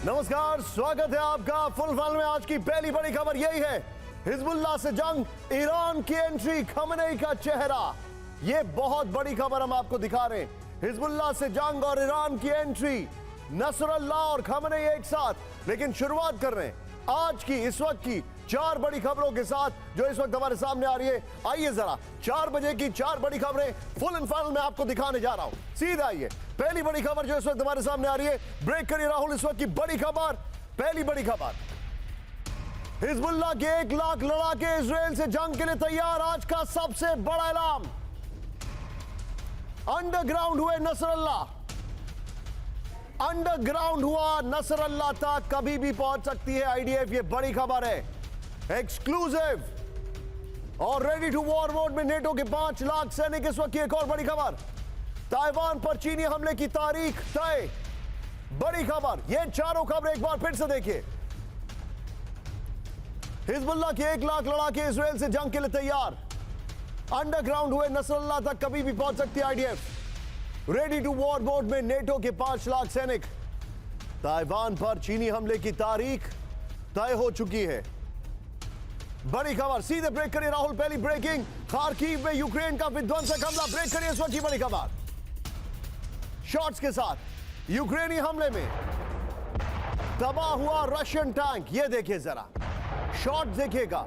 नमस्कार, स्वागत है आपका फुल फल में। आज की पहली बड़ी खबर यही है, हिजबुल्लाह से जंग, ईरान की एंट्री, खमेनी का चेहरा। ये बहुत बड़ी खबर हम आपको दिखा रहे हैं। हिजबुल्लाह से जंग और ईरान की एंट्री, नसरुल्लाह और खमेनी एक साथ। लेकिन शुरुआत कर रहे हैं आज की, इस वक्त की 4 बड़ी खबरों के साथ जो इस वक्त हमारे सामने आ रही है। आइए जरा 4 बजे की 4 बड़ी खबरें फुल एंड फाइनल में आपको दिखाने जा रहा हूं। सीधा आइए, पहली बड़ी खबर जो इस वक्त हमारे सामने आ रही है, ब्रेक करिए राहुल। इस वक्त की बड़ी खबर, पहली बड़ी खबर, हिजबुल्लाह के 1 लाख लड़ाके इजराइल से जंग के लिए तैयार। आज का सबसे बड़ा ऐलान, अंडरग्राउंड हुए नसरुल्लाह, अंडरग्राउंड हुआ नसरुल्लाह तक कभी भी पहुंच सकती है आईडीएफ। ये बड़ी खबर है, एक्सक्लूसिव। और रेडी टू वॉर मोड में नेटो के 5 लाख सैनिक। इस वक्त की एक और बड़ी खबर, ताइवान पर चीनी हमले की तारीख तय। बड़ी खबर, ये चारों खबर एक बार फिर से देखिए। हिजबुल्लाह के 1 लाख लड़ाके इजराइल से जंग के लिए तैयार। अंडरग्राउंड हुए नसरुल्लाह तक कभी भी पहुंच सकती है IDF. Ready to war mode में नेटो के 5 लाख सैनिक। ताइवान पर चीनी हमले की तारीख तय हो चुकी है। बड़ी खबर, सीधे ब्रेक करिए राहुल। पहली ब्रेकिंग, खार्किव में यूक्रेन का विध्वंसक हमला। ब्रेक करिए इस वक्त की बड़ी खबर शॉट्स के साथ। यूक्रेनी हमले में तबाह हुआ रशियन टैंक। ये देखिए जरा, शॉट देखिएगा,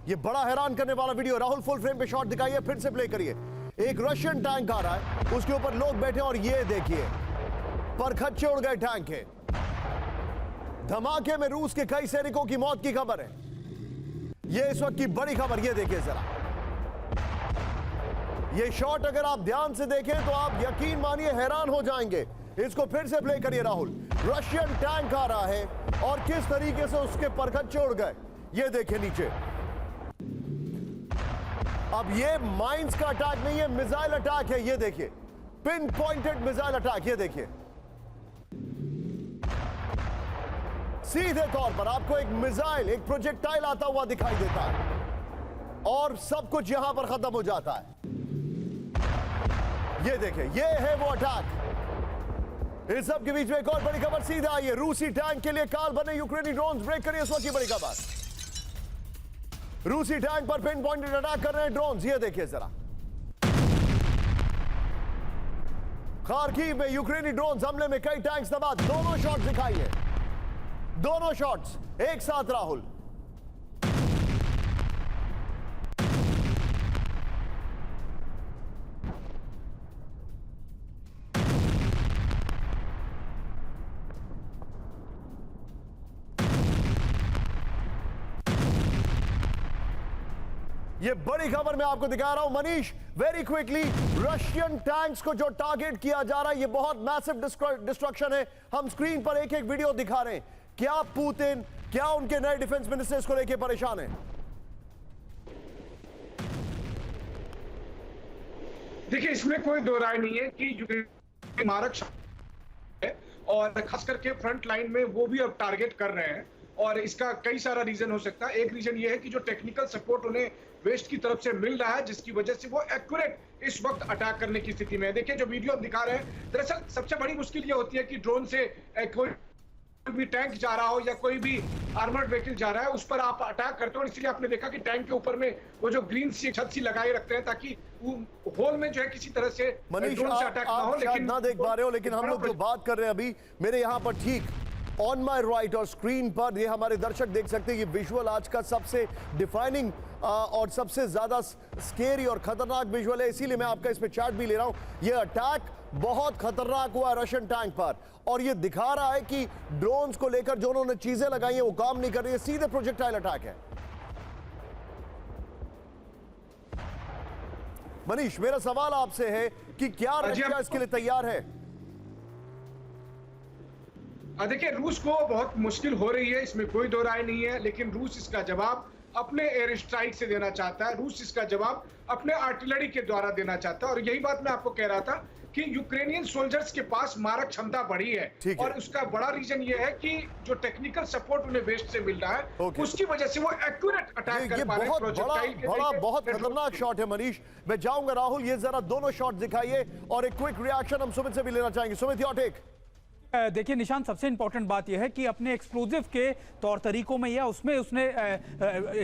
ये बड़ा हैरान करने वाला वीडियो। राहुल फुल फ्रेम पे शॉट दिखाइए, फिर से प्ले करिए। एक रशियन टैंक आ रहा है, उसके ऊपर लोग बैठे और ये देखिए परखच्चे उड़ गए टैंक के। धमाके में रूस के कई सैनिकों की मौत की खबर है। ये इस वक्त की बड़ी खबर, ये देखिए जरा। ये शॉट अगर आप ध्यान से देखें तो आप यकीन मानिए हैरान हो जाएंगे। इसको फिर से प्ले करिए राहुल। रशियन टैंक आ रहा है और किस तरीके से उसके परखच्चे उड़ गए, ये देखिए नीचे। अब ये माइंस का अटैक नहीं है, मिसाइल अटैक है। ये देखिए, पिन पॉइंटेड मिसाइल अटैक। ये देखिए, सीधे तौर पर आपको एक मिसाइल, एक प्रोजेक्टाइल आता हुआ दिखाई देता है और सब कुछ यहां पर खत्म हो जाता है। ये देखिए, ये है वो अटैक। इस सब के बीच में एक और बड़ी खबर सीधे आई है, रूसी टैंक के लिए काल बने यूक्रेनी ड्रोन्स। ब्रेक करिए इस वक्त की बड़ी खबर, रूसी टैंक पर पिन पॉइंटेड अटैक कर रहे हैं ड्रोन्स। ये देखिए जरा, खार्किव में यूक्रेनी ड्रोन्स हमले में कई टैंक्स तबाह। दोनों शॉट्स दिखाइए, दोनों शॉट्स एक साथ राहुल। ये बड़ी खबर मैं आपको दिखा रहा हूं Manish, very quickly. Russian tanks को जो टारगेट किया जा रहा है, ये बहुत मैसिव डिस्ट्रक्शन है। हम स्क्रीन पर एक एक वीडियो दिखा रहे हैं। क्या पुतिन, क्या उनके नए डिफेंस मिनिस्टर इसको लेकर परेशान हैं? देखिए, इसमें कोई दो राय नहीं है कि यूक्रेन मारक है और खास करके फ्रंट लाइन में वो भी अब टारगेट कर रहे हैं। और इसका कई सारा रीजन हो सकता है। एक रीजन ये है कि जो टेक्निकल सपोर्ट उन्हें वेस्ट की तरफ से मिल रहा है, जिसकी वजह से वो एक्यूरेट इस वक्त अटैक करने की स्थिति में है। देखिए, जो वीडियो हम दिखा रहे हैं, दरअसल सबसे बड़ी मुश्किल ये होती है कि ड्रोन से कोई भी टैंक जा रहा हो या कोई भी आर्मर्ड व्हीकल जा रहा है, उस पर आप अटैक करते हो। और इसलिए आपने देखा कि टैंक के ऊपर में वो जो ग्रीन सी छत सी लगाए रखते हैं ताकि होल में जो है किसी तरह से ड्रोन से अटैक ना हो। लेकिन ना देख पा रहे हो, लेकिन हम लोग जो बात कर रहे हैं अभी, मेरे यहां पर ठीक ऑन माई राइट और स्क्रीन पर ये हमारे दर्शक देख सकते हैं। ये विजुअल आज का सबसे डिफाइनिंग और सबसे ज्यादा स्केरी और खतरनाक विजुअल है, इसीलिए मैं आपका इस पे चार्ट भी ले रहा हूं। ये अटैक बहुत खतरनाक हुआ रशियन टैंक पर और ये दिखा रहा है कि ड्रोन्स को लेकर जो उन्होंने चीजें लगाई हैं वो काम नहीं कर रही है, सीधे प्रोजेक्टाइल अटैक है। मनीष, मेरा सवाल आपसे है कि क्या रशिया इसके लिए तैयार है? देखिए, रूस को बहुत मुश्किल हो रही है, इसमें कोई दो राय नहीं है। लेकिन रूस इसका जवाब अपने एयर स्ट्राइक से देना चाहता है। रूस इसका जवाब अपने आर्टिलरी के द्वारा देना चाहता है। और यही बात मैं आपको कह रहा था कि यूक्रेनियन सोल्जर्स के पास मारक क्षमता बढ़ी है और उसका बड़ा रीजन ये है कि जो टेक्निकल सपोर्ट उन्हें वेस्ट से मिल रहा है, उसकी वजह से वो एक्यूरेट अटैक कर पा रहे हैं प्रोजेक्टाइल के। बहुत खतरनाक शॉट है मनीष। मैं जाऊंगा राहुल, ये जरा दोनों शॉट दिखाइए और एक क्विक रिएक्शन हम सुमित से भी लेना चाहेंगे। Sumit, your take. देखिए निशान, सबसे इंपॉर्टेंट बात यह है कि अपने एक्सप्लोजिव के तौर तरीकों में या उसमें उसने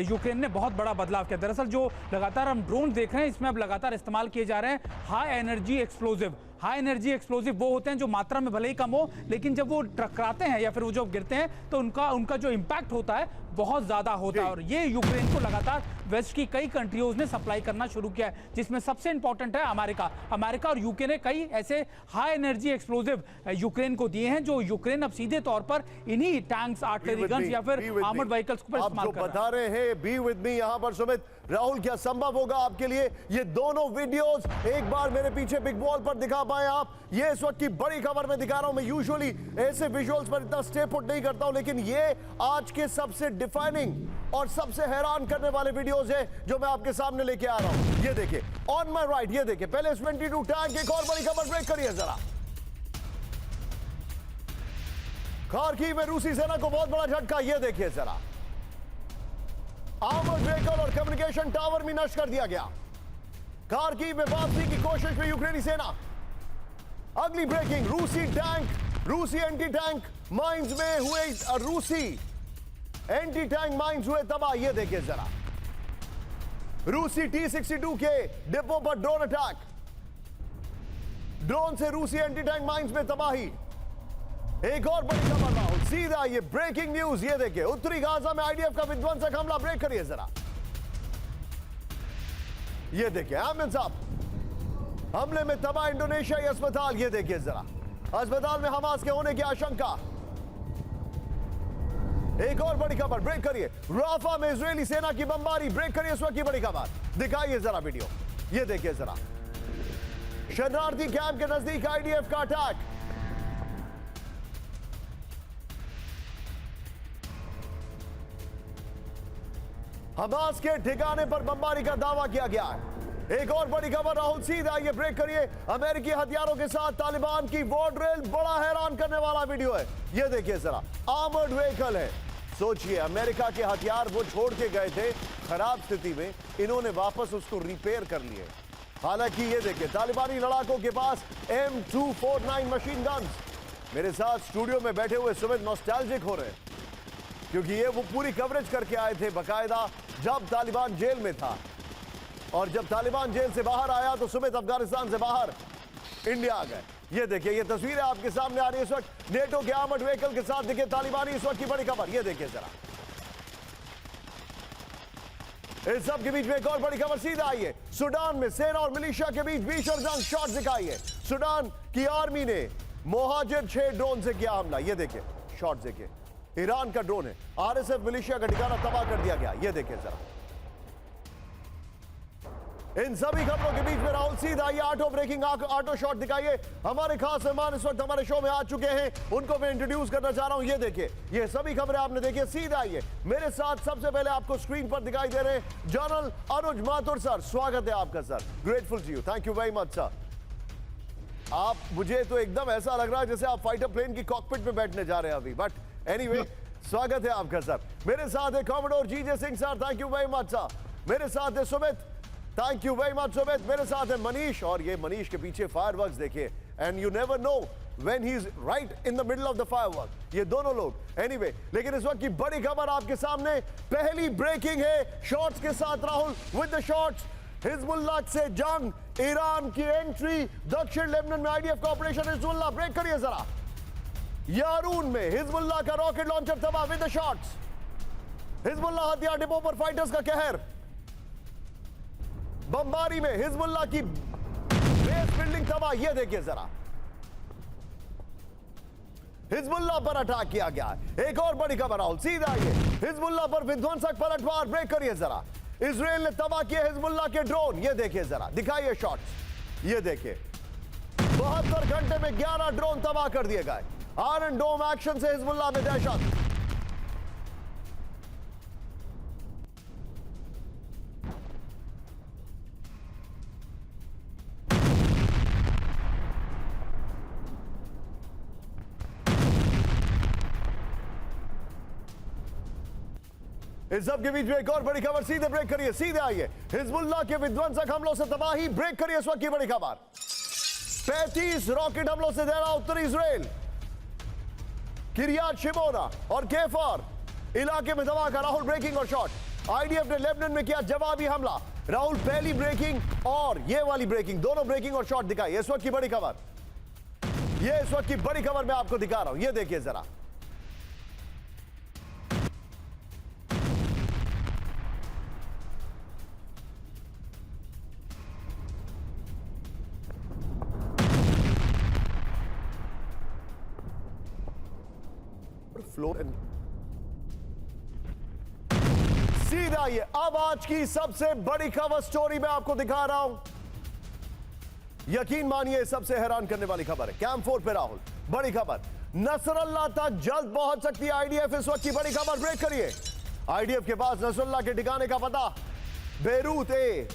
यूक्रेन ने बहुत बड़ा बदलाव किया। दरअसल जो लगातार हम ड्रोन देख रहे हैं इसमें अब लगातार इस्तेमाल किए जा रहे हैं high energy explosive. High energy explosive वो होते हैं जो मात्रा में भले ही कम हो, लेकिन जब वो टकराते हैं या फिर वो जब गिरते हैं तो उनका जो इम्पैक्ट होता है बहुत ज्यादा होता है। और ये यूक्रेन को लगातार वेस्ट की कई कंट्रीज ने सप्लाई करना शुरू किया है, जिसमें सबसे इंपॉर्टेंट है अमेरिका और यूके ने कई ऐसे हाई एनर्जी एक्सप्लोजिव यूक्रेन को दिए हैं जो यूक्रेन अब सीधे तौर पर इन्हीं टैंक्स, आर्टिलरी गन्स या फिर आर्मर्ड व्हीकल्स को इस्तेमाल कर रहा है। बता रहे हैं बी विद मी यहां पर सुमित। राहुल, क्या संभव होगा आपके लिए ये दोनों वीडियोस एक बार मेरे पीछे बिग वॉल पर दिखा पाए आप? ये इस वक्त की बड़ी खबर में दिखा रहा हूं। मैं यूजुअली ऐसे विजुअल्स पर इतना स्टे पुट नहीं करता हूं, लेकिन ये आज के सबसे डिफाइनिंग और सबसे हैरान करने वाले वीडियोस है जो मैं आपके सामने लेके आ रहा हूं। ये देखिए ऑन माय राइट, ये देखिए पहले 22 टैंक। एक और बड़ी खबर, ब्रेक करिए जरा। खार्किव में रूसी सेना को बहुत बड़ा झटका, ये देखिए जरा। आर्मर्ड व्हीकल और कम्युनिकेशन टावर भी नष्ट कर दिया गया। खार्किव में वापसी की कोशिश में यूक्रेनी सेना। अगली ब्रेकिंग, रूसी एंटी टैंक माइंस में हुए रूसी एंटी टैंक माइंस हुए तबाह, ये देखिए जरा। रूसी T-62 के डिपो पर ड्रोन अटैक। ड्रोन से रूसी एंटी टैंक माइंस में तबाही। एक और बड़ी खबर राहुल, सीधा ये ब्रेकिंग न्यूज, ये देखिए उत्तरी गाजा में आईडीएफ का विध्वंसक हमला। ब्रेक करिए जरा। ये देखिए आमिर साहब, हमले में तबाह इंडोनेशियाई अस्पताल। ये देखिए जरा, अस्पताल में हमास के होने की आशंका। एक और बड़ी खबर, ब्रेक करिए। राफा में इजरायली सेना की बमबारी। ब्रेक करिए इस वक्त की बड़ी खबर, दिखाइए जरा वीडियो। ये देखिए जरा, शरणार्थी कैंप के नजदीक आईडीएफ का अटैक। हमास के ठिकाने पर बमबारी का दावा किया गया है। एक और बड़ी खबर राहुल, सीधा ये ब्रेक करिए। अमेरिकी हथियारों के साथ तालिबान की वॉर ड्रिल, बड़ा हैरान करने वाला वीडियो है। ये देखिए जरा, आर्मर्ड व्हीकल है। सोचिए, अमेरिका के हथियार वो छोड़ के गए थे खराब स्थिति में, इन्होंने वापस उसको रिपेयर कर लिए। हालांकि ये देखिए, तालिबानी लड़ाकों के पास M249 मशीन गन्स। मेरे साथ स्टूडियो में बैठे हुए सुमित नॉस्टैल्जिक हो रहे हैं, क्योंकि ये वो पूरी कवरेज करके आए थे बाकायदा जब तालिबान जेल में था। और जब तालिबान जेल से बाहर आया तो सुमित अफगानिस्तान से बाहर इंडिया आ गए। ये देखिए, ये तस्वीरें आपके सामने आ रही है इस वक्त नेटो के आर्मर्ड व्हीकल के साथ। देखिए तालिबानी इस वक्त की बड़ी खबर, ये देखिए जरा। इस सब के बीच में एक और बड़ी खबर सीधा आई है। सूडान में सेना और मिलिशिया के बीच भीषण जंग, शॉट दिखाई है। सूडान की आर्मी ने मोहाजिर 6 ड्रोन से किया हमला। ये देखिए शॉट देखिए, ईरान का ड्रोन है। आरएसएफ मिलिशिया का ठिकाना तबाह कर दिया गया। ये देखिए जरा। इन सभी खबरों के बीच में राहुल, सीधा ये ऑटो ब्रेकिंग ऑटो शॉट दिखाइए। हमारे खास मेहमान इस वक्त हमारे शो में आ चुके हैं, उनको मैं इंट्रोड्यूस करना चाह रहा हूं। ये देखिए, ये सभी खबरें आपने देखी, सीधा आइए मेरे साथ। सबसे पहले आपको स्क्रीन पर दिखाई दे रहे हैं जनरल अनुज माथुर सर। स्वागत है आपका sir, grateful to you, thank you very much sir. आप, मुझे तो एकदम ऐसा लग रहा है जैसे आप फाइटर प्लेन की कॉकपिट में बैठने जा रहे हैं अभी, बट एनीवे स्वागत है आपका सर। मेरे साथ है commodore GJ Singh sir, thank you very much sir. मेरे साथ है Sumit, thank you very much Sumit. मेरे साथ है मनीष, और ये मनीष के पीछे फायरवर्क्स देखिए, and you never know when he is right in the middle of the firework, ये दोनों लोग। एनीवे, लेकिन इस वक्त की बड़ी खबर आपके सामने, पहली ब्रेकिंग है शॉट्स के साथ Rahul, with the shots. Hezbollah से जंग, ईरान की एंट्री, दक्षिण लेबनान में आईडीएफ का ऑपरेशन हिजबुल्लाह। ब्रेक करिए जरा। यारून में हिजबुल्लाह का रॉकेट लॉन्चर तबाह, विद द शॉट्स। हिजबुल्लाह हथियार डिपो पर फाइटर्स का कहर। बमबारी में हिजबुल्लाह की बेस बिल्डिंग तबाह, यह देखिए जरा। हिजबुल्लाह पर अटैक किया गया है। एक और बड़ी खबर राहुल, सीधा आइए। हिजबुल्लाह पर विध्वंसक पलटवार। ब्रेक करिए जरा। इजराइल ने तबाह किए हिजबुल्लाह के ड्रोन, ये देखिए जरा, दिखाइए शॉट्स। ये देखिए 72 घंटे में 11 ड्रोन तबाह कर दिए गए। आयरन डोम एक्शन से हिजबुल्लाह में दहशत। इस सब के बीच में एक और बड़ी खबर, सीधे ब्रेक करिए, सीधे आइए। हिजबुल्लाह के विध्वंसक हमलों से तबाही। ब्रेक करिए इस वक्त की बड़ी खबर। 35 रॉकेट हमलों से दे रहा उत्तरी इजराइल। किरियात शिमोना और केफर इलाके में धमाका। राहुल ब्रेकिंग और शॉट। आईडीएफ ने लेबनान में किया जवाबी हमला। राहुल पहली ब्रेकिंग और ये वाली ब्रेकिंग, दोनों ब्रेकिंग और शॉट दिखाई। इस वक्त की बड़ी खबर, ये इस वक्त की बड़ी खबर मैं आपको दिखा रहा हूं, ये देखिए जरा। फ्लोर सीधा ये अब आज की सबसे बड़ी खबर स्टोरी मैं आपको दिखा रहा हूं। यकीन मानिए सबसे हैरान करने वाली खबर है। कैंप 4 पे राहुल, बड़ी खबर। नसरल्ला तक जल्द पहुंच सकती है आईडीएफ, इस वक्त की बड़ी खबर। ब्रेक करिए। आईडीएफ के पास नसरल्ला के ठिकाने का पता, बेरूत ए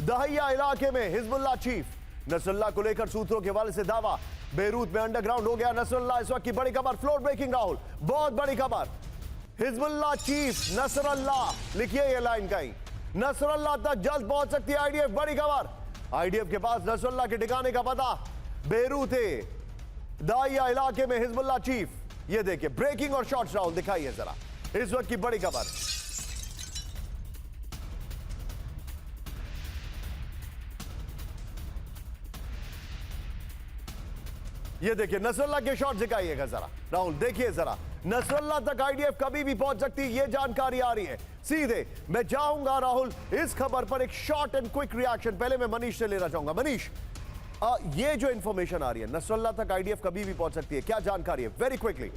दहिया इलाके में हिजबुल्लाह चीफ। नसरल्ला को लेकर सूत्रों के हवाले से दावा, बेरूत में अंडरग्राउंड हो गया नसरल्ला, इस वक्त की बड़ी खबर। फ्लोर ब्रेकिंग राहुल, बहुत बड़ी खबर। हिजबुल्लाह चीफ नसरल्ला, लिखिए ये लाइन कहीं, नसरल्ला तक जल्द पहुंच सकती है आईडीएफ, बड़ी खबर। आईडीएफ के पास नसरल्ला के ठिकाने का पता, बेरूत दाइया इलाके में हिजबुल्लाह चीफ। ये देखिए ब्रेकिंग और शॉट्स राहुल, दिखाइए जरा इस वक्त की बड़ी खबर। ये देखिए नसरल्ला के शॉट दिखाइएगा जरा राहुल, देखिए जरा। नसरल्ला तक आईडीएफ कभी भी पहुंच सकती है, ये जानकारी आ रही है। सीधे मैं जाऊंगा राहुल इस खबर पर एक शॉर्ट एंड क्विक रिएक्शन। पहले मैं मनीष से लेना चाहूंगा। मनीष, ये जो इंफॉर्मेशन आ रही है नसरल्ला तक आईडीएफ कभी भी पहुंच सकती है, क्या जानकारी है? Very quickly.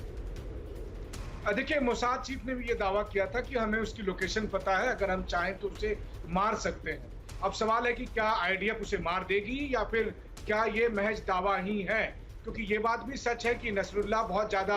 देखिए मोसाद चीफ ने भी ये दावा किया था कि हमें उसकी लोकेशन पता है, अगर हम चाहें तो उसे मार सकते हैं। अब सवाल है कि क्या आईडीएफ उसे मार देगी या फिर क्या ये महज दावा ही है, क्योंकि ये बात भी सच है कि नसरुल्लाह बहुत ज्यादा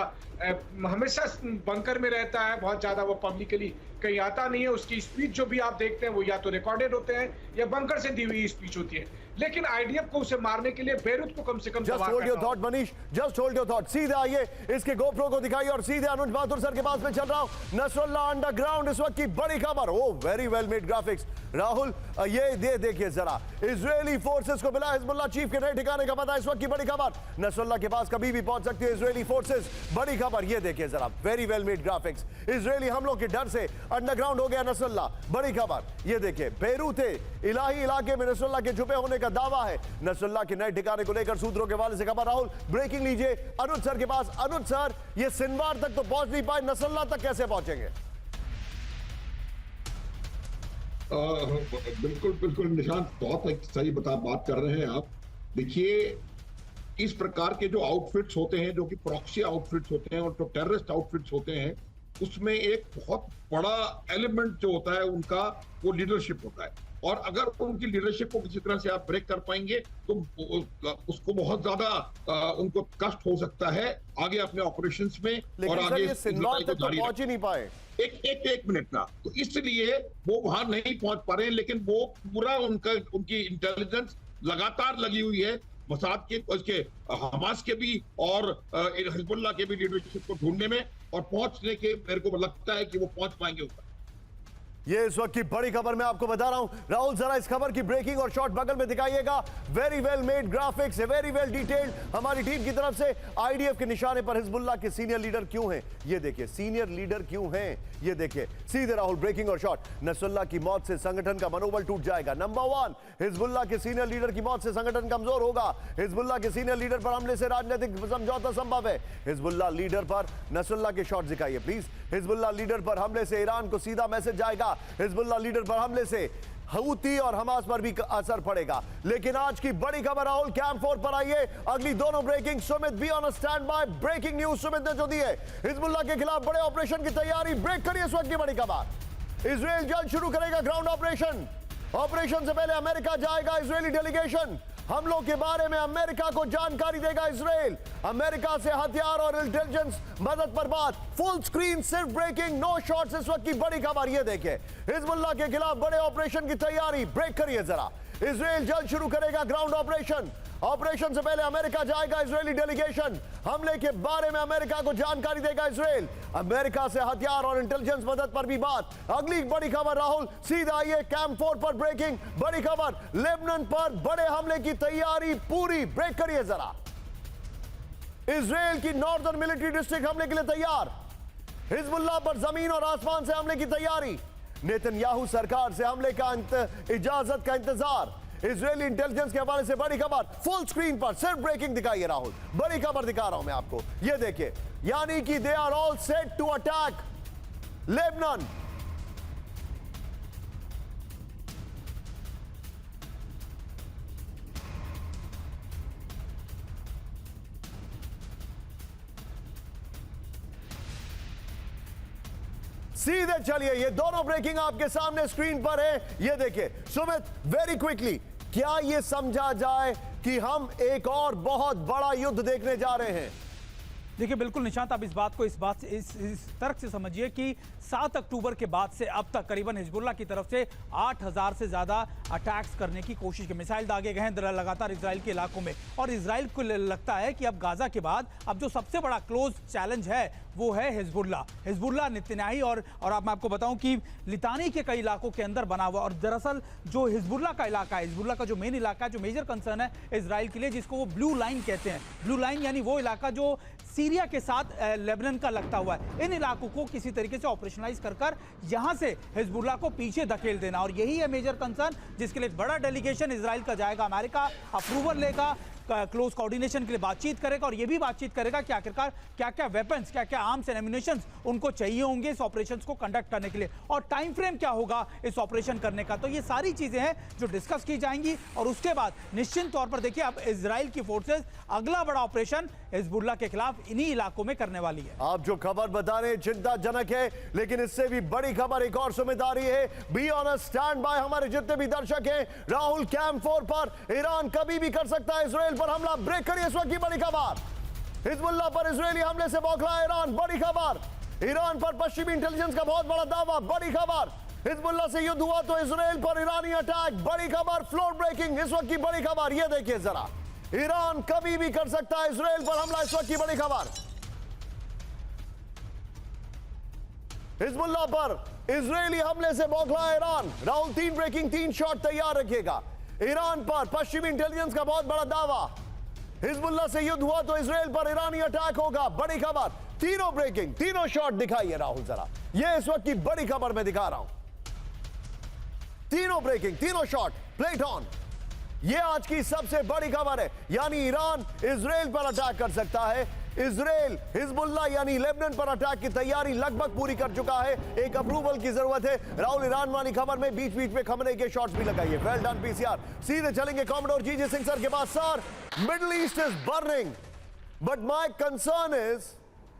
हमेशा बंकर में रहता है, बहुत ज्यादा वो पब्लिकली कहीं आता नहीं है। उसकी स्पीच जो भी आप देखते हैं वो या तो रिकॉर्डेड होते हैं या बंकर से दी हुई स्पीच होती है। लेकिन आईडीएफ को उसे मारने के लिए बेरूत को कम से come just hold your thought Manish, just hold your thought. सीधे आइए इसके गोप्रो को दिखाइए और सीधे अनुज बहादुर सर के पास में चल रहा हूं। नसरुल्लाह अंडरग्राउंड, इस वक्त की बड़ी खबर। Oh very well made graphics Rahul, ये देखिए जरा। इजरायली फोर्सेस को मिला हिजबुल्लाह चीफ के नए ठिकाने का पता, इस वक्त की बड़ी खबर। नसरुल्लाह के पास कभी भी पहुंच सकती है इजरायली फोर्सेस, बड़ी खबर। ये देखिए जरा, very well made graphics. Israeli हमलों के डर से अंडरग्राउंड हो गया नसरुल्लाह, बड़ी खबर। ये देखिए बेरूत इलाही इलाके में नसरुल्लाह के छुपे होने का दावा है। नसरुल्लाह के नए ठिकाने को लेकर सूत्रों के हवाले से खबर। राहुल ब्रेकिंग लीजिए अनुज सर के पास। अनुज सर, ये सिनवार तक तो पहुंच नहीं पाए, नसरुल्लाह तक कैसे पहुंचेंगे? बिल्कुल बिल्कुल निशांत, बहुत एक सही बात कर रहे हैं आप। देखिए इस प्रकार के जो आउटफिट्स होते हैं, जो कि प्रॉक्सी आउटफिट्स होते हैं और जो टेररिस्ट आउटफिट्स होते हैं, उसमें एक बहुत बड़ा एलिमेंट जो होता है उनका, वो लीडरशिप होता है। और अगर उनकी लीडरशिप को किसी तरह से आप ब्रेक कर पाएंगे तो उसको बहुत ज्यादा उनको कष्ट हो सकता है आगे अपने ऑपरेशंस में। और आगे तक तो पहुंच ही नहीं पाए। एक मिनट ना, तो इसलिए वो वहां नहीं पहुंच पा रहे हैं, लेकिन वो पूरा उनकी इंटेलिजेंस लगातार लगी हुई है मोसाद के, उसके हमास के भी और हिजबुल्लाह के भी लीडरशिप को ढूंढने में, और पहुंचने के मेरे को लगता है कि वो पहुंच पाएंगे ऊपर। ये इस वक्त की बड़ी खबर मैं आपको बता रहा हूं। राहुल जरा इस खबर की ब्रेकिंग और शॉट बगल में दिखाइएगा। Very well made graphics, very well detailed हमारी टीम की तरफ से। आईडीएफ के निशाने पर हिजबुल्लाह के सीनियर लीडर क्यों हैं? ये देखिए सीनियर लीडर क्यों हैं, ये देखिए सीधे राहुल ब्रेकिंग और शॉट। नसरुल्लाह की मौत से संगठन का मनोबल टूट जाएगा। नंबर 1, हिजबुल्लाह के सीनियर लीडर की मौत से संगठन कमजोर होगा। हिजबुल्लाह के सीनियर लीडर पर हमले से राजनीतिक समझौता संभव है। हिजबुल्लाह लीडर पर नसरुल्लाह के शॉट दिखाइए प्लीज। हिजबुल्लाह लीडर पर हमले से ईरान को सीधा मैसेज जाएगा। हिजबुल्लाह लीडर पर हमले से हूती और हमास पर भी असर पड़ेगा। लेकिन आज की बड़ी खबर राहुल, कैंप 4 पर आइए। अगली दोनों breaking. Sumit be on stand by. Breaking news Sumit ने जो दी है, हिजबुल्लाह के खिलाफ बड़े ऑपरेशन की तैयारी। ब्रेक करिए इस वक्त की बड़ी खबर। इजराइल जल्द शुरू करेगा ग्राउंड ऑपरेशन। ऑपरेशन से पहले अमेरिका जाएगा इजरायली डेलीगेशन। हमलों के बारे में अमेरिका को जानकारी देगा इजराइल। अमेरिका से हथियार और इंटेलिजेंस मदद पर बात। फुल स्क्रीन सिर्फ ब्रेकिंग, नो शॉट्स। इस वक्त की बड़ी खबर ये देखिए, हिजबुल्लाह के खिलाफ बड़े ऑपरेशन की तैयारी। ब्रेक करिए जरा। इजराइल जल्द शुरू करेगा ग्राउंड ऑपरेशन। ऑपरेशन से पहले अमेरिका जाएगा इजरायली डेलीगेशन। हमले के बारे में अमेरिका को जानकारी देगा इजराइल। अमेरिका से हथियार और इंटेलिजेंस मदद पर भी बात। अगली बड़ी खबर राहुल, सीधा आइए कैंप 4 पर ब्रेकिंग। बड़ी खबर, लेबनान पर बड़े हमले की तैयारी पूरी। ब्रेक करिए जरा। इजराइल की नॉर्दर्न मिलिट्री डिस्ट्रिक्ट हमले के लिए तैयार। हिजबुल्लाह पर जमीन और आसमान से हमले की तैयारी। नेतन्याहू सरकार से हमले का इजाजत का इंतजार। इजरायली इंटेलिजेंस के हवाले से बड़ी खबर फुल स्क्रीन पर, सिर्फ ब्रेकिंग दिखाइए राहुल, बड़ी खबर दिखा रहा हूं मैं आपको, ये देखिए, यानी कि they are all set to attack Lebanon. सीधे चलिए, ये दोनों ब्रेकिंग आपके सामने स्क्रीन पर है, ये देखिए। सुमित, वेरी क्विकली, क्या ये समझा जाए कि हम एक और बहुत बड़ा युद्ध देखने जा रहे हैं? देखिए बिल्कुल निशांत, आप इस तर्क से समझिए कि 7 अक्टूबर के बाद से अब तक करीबन हिजबुल्लाह की तरफ से 8000 से ज्यादा अटैक्स करने की कोशिश की, मिसाइल दागे गए हैं लगातार इजराइल के इलाकों में। और इजराइल को लगता है कि अब गाजा के बाद अब जो सबसे बड़ा क्लोज चैलेंज है वो है हिजबुल्लाह नेतन्याही। और अब मैं आपको बताऊं कि लितानी के कई इलाकों के अंदर बना हुआ, और दरअसल जो हिजबुल्लाह का इलाका है, हिजबुल्लाह का जो मेन इलाका है, जो मेजर कंसर्न है इजराइल के लिए, जिसको वो ब्लू लाइन कहते हैं। ब्लू लाइन यानी वो इलाका जो सीरिया के साथ लेबनान का लगता हुआ है। इन इलाकों को किसी तरीके से ऑपरेशनलाइज कर यहां से हिजबुल्लाह को पीछे धकेल देना, और यही है मेजर कंसर्न, जिसके लिए बड़ा डेलीगेशन इजराइल का जाएगा। अमेरिका अप्रूवल लेगा, क्लोज कोऑर्डिनेशन के लिए बातचीत करेगा, और यह भी बातचीत करेगा कि आखिरकार क्या क्या वेपन्स, क्या क्या आर्म्स एंड एम्युनिशंस उनको चाहिए होंगे इस ऑपरेशन को कंडक्ट करने के लिए, और टाइम फ्रेम क्या होगा इस ऑपरेशन करने का। तो ये सारी चीजें हैं जो डिस्कस की जाएंगी, और उसके बाद निश्चित तौर पर देखिए अब इजराइल की फोर्सेस अगला बड़ा ऑपरेशन हिजबुल्लाह के खिलाफ इन्हीं इलाकों में करने वाली है। आप जो खबर बता रहे हैं चिंताजनक है, लेकिन इससे भी बड़ी खबर एक और सुमित आ रही है। Be on a stand by हमारे जितने भी दर्शक हैं। राहुल, कैंप 4 पर ईरान कभी भी कर सकता है इजराइल पर हमला। ब्रेक करिए इस वक्त की बड़ी खबर। हिजबुल्लाह पर इजरायली हमले से बौखला ईरान, बड़ी खबर। ईरान पर पश्चिमी इंटेलिजेंस का बहुत बड़ा दावा, बड़ी खबर। हिजबुल्लाह से युद्ध हुआ तो इजराइल पर ईरानी अटैक, बड़ी खबर। फ्लोर ब्रेकिंग इस वक्त की बड़ी खबर, यह देखिए जरा, ईरान कभी भी कर सकता है इजराइल पर हमला, इस वक्त की बड़ी खबर। हिजबुल्लाह पर इजरायली हमले से बौखला ईरान। राहुल, 3 ब्रेकिंग, 3 शॉट तैयार रखिएगा। ईरान पर पश्चिमी इंटेलिजेंस का बहुत बड़ा दावा, हिजबुल्लाह से युद्ध हुआ तो इजराइल पर ईरानी अटैक होगा, बड़ी खबर। तीनों ब्रेकिंग, तीनों शॉट दिखाइए राहुल जरा, ये इस वक्त की बड़ी खबर मैं दिखा रहा हूं। तीनों ब्रेकिंग, तीनों शॉट, प्लेट ऑन। ये आज की सबसे बड़ी खबर है, यानी ईरान इजराइल पर अटैक कर सकता है। इजराइल हिजबुल्लाह यानी लेबनान पर अटैक की तैयारी लगभग पूरी कर चुका है। एक अप्रूवल की जरूरत है। राहुल, ईरान वाली खबर में बीच बीच में खमने के शॉट्स भी लगाइए। Well done PCR. सीधे चलेंगे कॉमोडोर जीजे सिंह सर के पास। Sir, Middle East is burning, but my concern is,